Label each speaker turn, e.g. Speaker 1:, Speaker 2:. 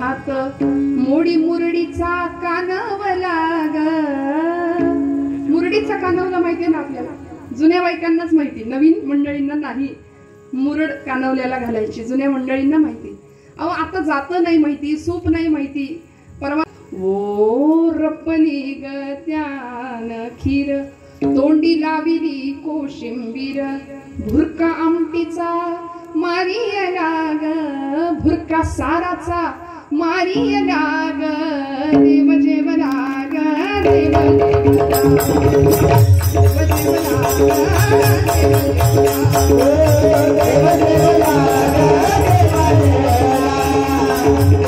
Speaker 1: हात मोडी मुरडीचा कानवला ग. मुरडीचा कानवला माहितीये ना आपल्याला, जुन्या बायकांनाच माहिती, नवीन मंडळींना नाही. मुरड कानवल्याला घालायची, जुन्या मंडळींना माहिती. अहो आता जातं नाही माहिती, सूप नाही माहिती. परवा ओ रपली ग त्यान खीर, तोंडी लाविली कोशिंबीर, भुरका आमटीचा मारियला ग, भुरका साराचा मारियला ग. देव जेवला ग, देव जेवला, देव जेवला ग, देव जेवला, देव जेवला, देव जेवला.